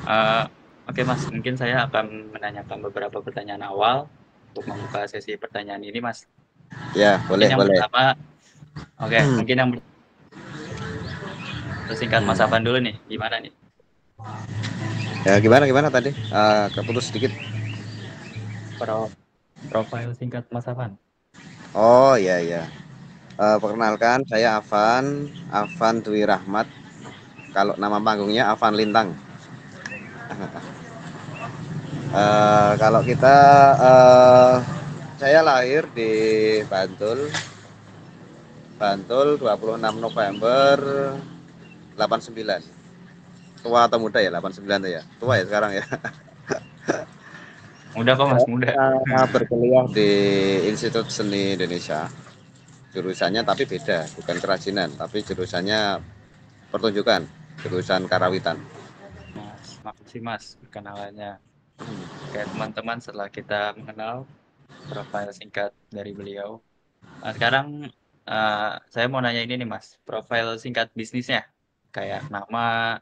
Eh, oke Mas, mungkin saya akan menanyakan beberapa pertanyaan awal untuk membuka sesi pertanyaan ini Mas. Ya, Mungkin boleh, yang boleh. pertama, oke, mungkin yang bersingkat Mas Hmm. Afan dulu nih, gimana nih? Ya, gimana gimana tadi? Keputus sedikit. Pro- Profil singkat Mas Afan. Oh, iya iya. Perkenalkan, saya Afan Dwi Rahmat. Kalau nama panggungnya Afan Lintang. Kalau kita, eh, saya lahir di Bantul, Bantul 26 November 89. Tua atau muda ya 89 tuh ya? Tua ya sekarang ya. Mudah kok Mas, muda. Saya berkuliah di Institut Seni Indonesia. Jurusannya tapi beda, bukan kerajinan, tapi jurusannya pertunjukan, jurusan karawitan. Mas, makasih Mas perkenalannya. Oke teman-teman, setelah kita mengenal profil singkat dari beliau, sekarang saya mau nanya ini nih Mas, profil singkat bisnisnya, kayak nama,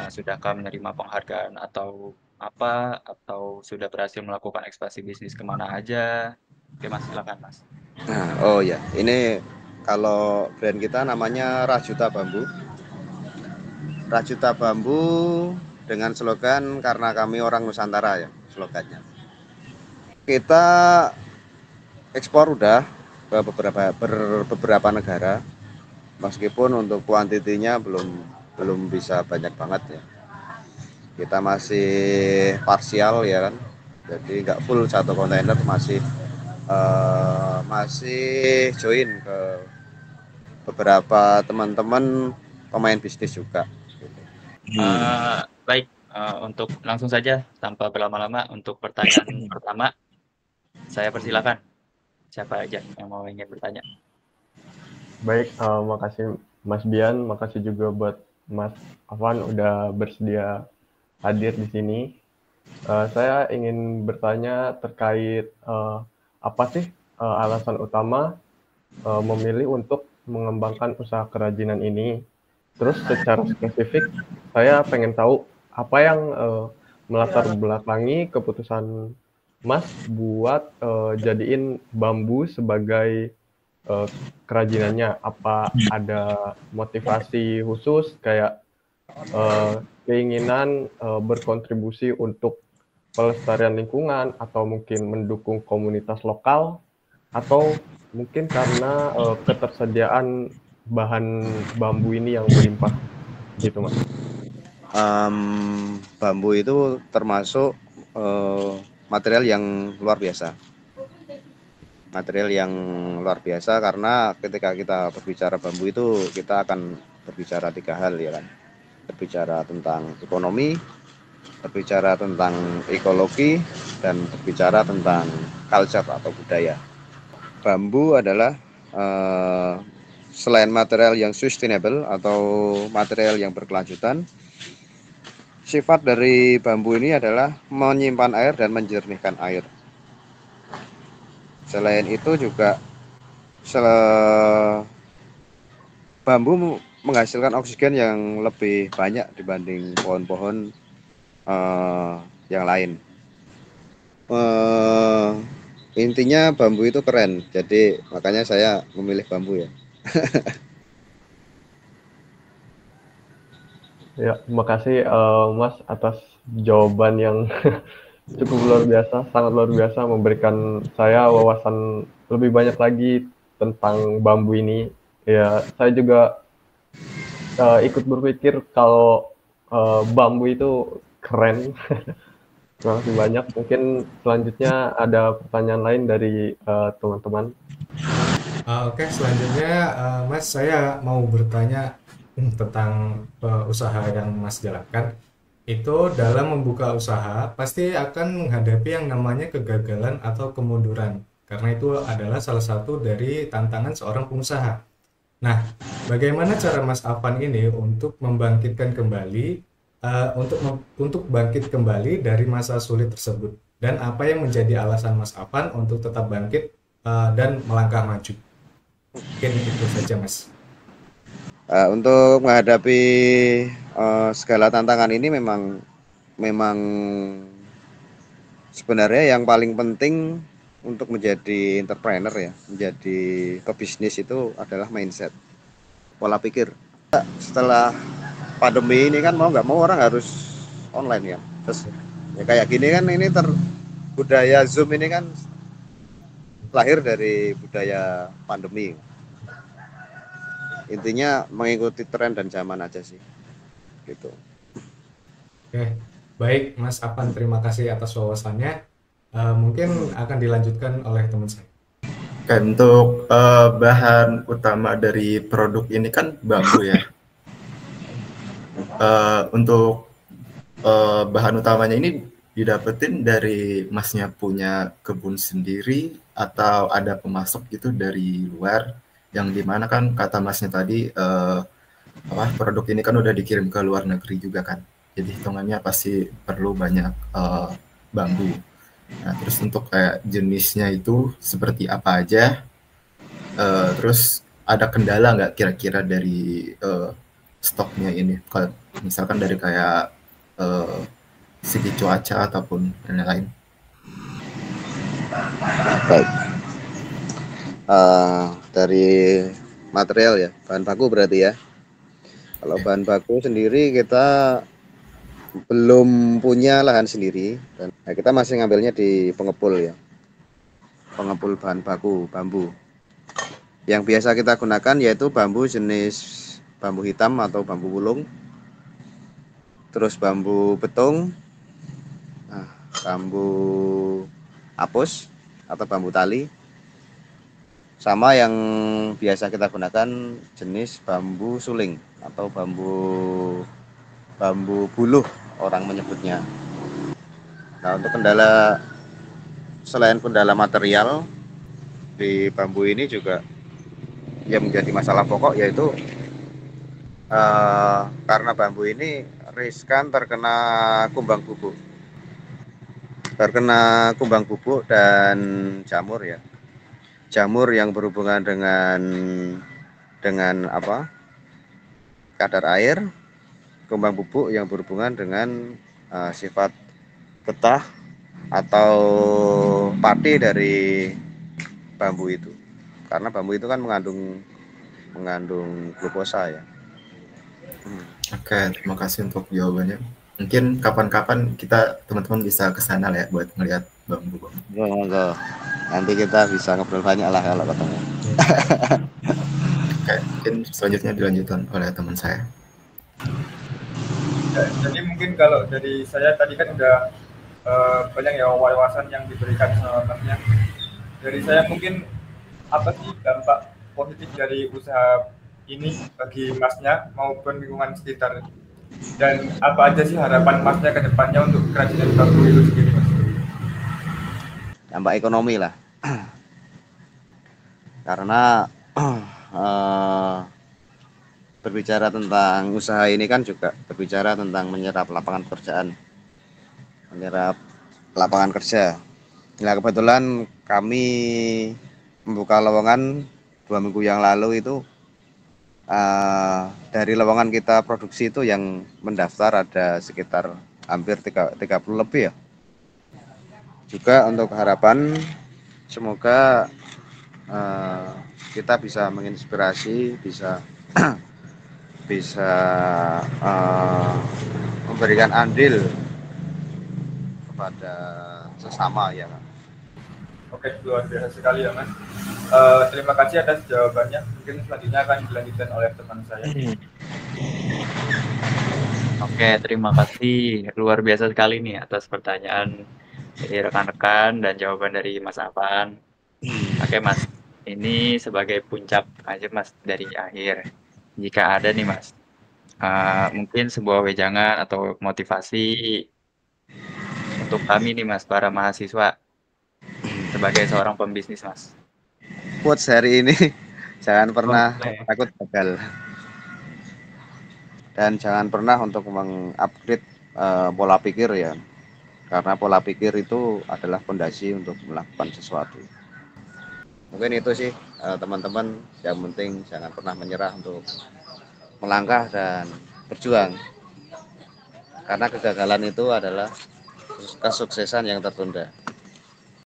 sudahkah menerima penghargaan atau apa, atau sudah berhasil melakukan ekspansi bisnis kemana aja? Oke Mas, silakan Mas. Nah, oh ya, ini kalau brand kita namanya Rajuta Bambu. Rajuta Bambu dengan slogan karena kami orang Nusantara ya, slogannya. Kita ekspor udah ke beberapa negara, meskipun untuk kuantitinya belum belum bisa banyak banget ya. Kita masih parsial ya kan, jadi nggak full satu kontainer, masih join ke beberapa teman-teman pemain bisnis juga. Baik, untuk langsung saja tanpa berlama-lama untuk pertanyaan pertama, saya persilakan. Siapa aja yang mau ingin bertanya? Baik, makasih Mas Bian, makasih juga buat Mas Afan udah bersedia hadir di sini. Saya ingin bertanya terkait apa sih alasan utama memilih untuk mengembangkan usaha kerajinan ini. Terus secara spesifik, saya pengen tahu apa yang melatar belakangi keputusan Mas buat jadiin bambu sebagai eh, kerajinannya. Apa ada motivasi khusus kayak keinginan berkontribusi untuk pelestarian lingkungan atau mungkin mendukung komunitas lokal atau mungkin karena ketersediaan bahan bambu ini yang melimpah gitu Mas. Bambu itu termasuk material yang luar biasa. Material yang luar biasa karena ketika kita berbicara bambu itu kita akan berbicara tiga hal ya kan. Berbicara tentang ekonomi, berbicara tentang ekologi, dan berbicara tentang culture atau budaya. Bambu adalah selain material yang sustainable atau material yang berkelanjutan, sifat dari bambu ini adalah menyimpan air dan menjernihkan air. Selain itu juga bambu menghasilkan oksigen yang lebih banyak dibanding pohon-pohon yang lain. Eh, Intinya bambu itu keren, jadi makanya saya memilih bambu ya. Ya, terima kasih Mas atas jawaban yang cukup luar biasa, sangat luar biasa memberikan saya wawasan lebih banyak lagi tentang bambu ini. Ya, saya juga ikut berpikir kalau bambu itu keren. Terima kasih banyak. Mungkin selanjutnya ada pertanyaan lain dari teman-teman. Oke, selanjutnya Mas, saya mau bertanya tentang usaha yang Mas jalankan. Itu dalam membuka usaha pasti akan menghadapi yang namanya kegagalan atau kemunduran. Karena itu adalah salah satu dari tantangan seorang pengusaha. Nah, bagaimana cara Mas Afan ini untuk membangkitkan kembali, untuk bangkit kembali dari masa sulit tersebut? Dan apa yang menjadi alasan Mas Afan untuk tetap bangkit dan melangkah maju? Mungkin itu saja, Mas. Untuk menghadapi segala tantangan ini memang memang sebenarnya yang paling penting untuk menjadi entrepreneur ya, menjadi pebisnis itu adalah mindset, pola pikir. Setelah pandemi ini kan mau nggak mau orang harus online ya. Terus ya kayak gini kan ini budaya Zoom ini kan lahir dari budaya pandemi. Intinya mengikuti tren dan zaman aja sih. Gitu. Oke, baik Mas Apan, terima kasih atas wawasannya. Mungkin akan dilanjutkan oleh teman saya. Oke, untuk bahan utama dari produk ini kan bambu ya. Untuk bahan utamanya ini didapetin dari masnya punya kebun sendiri atau ada pemasok itu dari luar, yang dimana kan kata masnya tadi produk ini kan udah dikirim ke luar negeri juga kan, jadi hitungannya pasti perlu banyak bambu. Nah, terus untuk kayak jenisnya itu seperti apa aja, terus ada kendala nggak kira-kira dari stoknya ini, kalau misalkan dari kayak segi cuaca ataupun lain-lain. Baik. Dari material ya, bahan baku berarti ya. Kalau bahan baku sendiri kita belum punya lahan sendiri dan kita masih ngambilnya di pengepul ya. Pengepul bahan baku bambu. Yang biasa kita gunakan yaitu bambu jenis bambu hitam atau bambu wulung. Terus bambu betung, bambu apus atau bambu tali, sama yang biasa kita gunakan jenis bambu suling atau bambu buluh orang menyebutnya. Nah, untuk kendala selain kendala material di bambu ini juga yang menjadi masalah pokok yaitu karena bambu ini riskan terkena kumbang bubuk. Terkena kumbang bubuk dan jamur ya. Jamur yang berhubungan dengan kadar air, kumbang bubuk yang berhubungan dengan sifat getah atau pati dari bambu itu. Karena bambu itu kan mengandung glukosa ya. Oke, terima kasih untuk jawabannya. Mungkin kapan-kapan kita teman-teman bisa ke sana lah ya buat melihat bambu. Monggo. Nanti kita bisa ngobrol banyak lah kalau ketemu. Oke, mungkin selanjutnya dilanjutkan oleh teman saya. Ya, jadi mungkin kalau dari saya tadi kan udah banyak ya wawasan yang diberikan sama masnya. Dari saya mungkin apa sih dampak positif dari usaha ini bagi masnya maupun lingkungan sekitar, dan apa aja sih harapan masnya ke depannya untuk kerajinan bambu itu sendiri, Mas? Dampak ekonomi lah. Karena berbicara tentang usaha ini kan juga berbicara tentang menyerap lapangan pekerjaan, menyerap lapangan kerja. Nah, kebetulan kami membuka lowongan 2 minggu yang lalu itu, dari lowongan kita produksi itu yang mendaftar ada sekitar hampir 30 lebih ya. Juga untuk harapan semoga kita bisa menginspirasi, bisa memberikan andil kepada sesama ya. Oke, luar biasa sekali ya Mas. Terima kasih atas jawabannya. Mungkin selanjutnya akan dilanjutkan oleh teman saya. Oke, terima kasih. Luar biasa sekali nih atas pertanyaan dari rekan-rekan dan jawaban dari Mas Apan. Oke Mas, ini sebagai puncak aja Mas dari akhir. Jika ada nih Mas, mungkin sebuah wejangan atau motivasi untuk kami nih Mas, para mahasiswa sebagai seorang pembisnis Mas. Quotes hari ini, jangan pernah takut gagal. Dan jangan pernah untuk mengupgrade pola pikir ya. Karena pola pikir itu adalah fondasi untuk melakukan sesuatu. Mungkin itu sih teman-teman, yang penting jangan pernah menyerah untuk melangkah dan berjuang. Karena kegagalan itu adalah kesuksesan yang tertunda.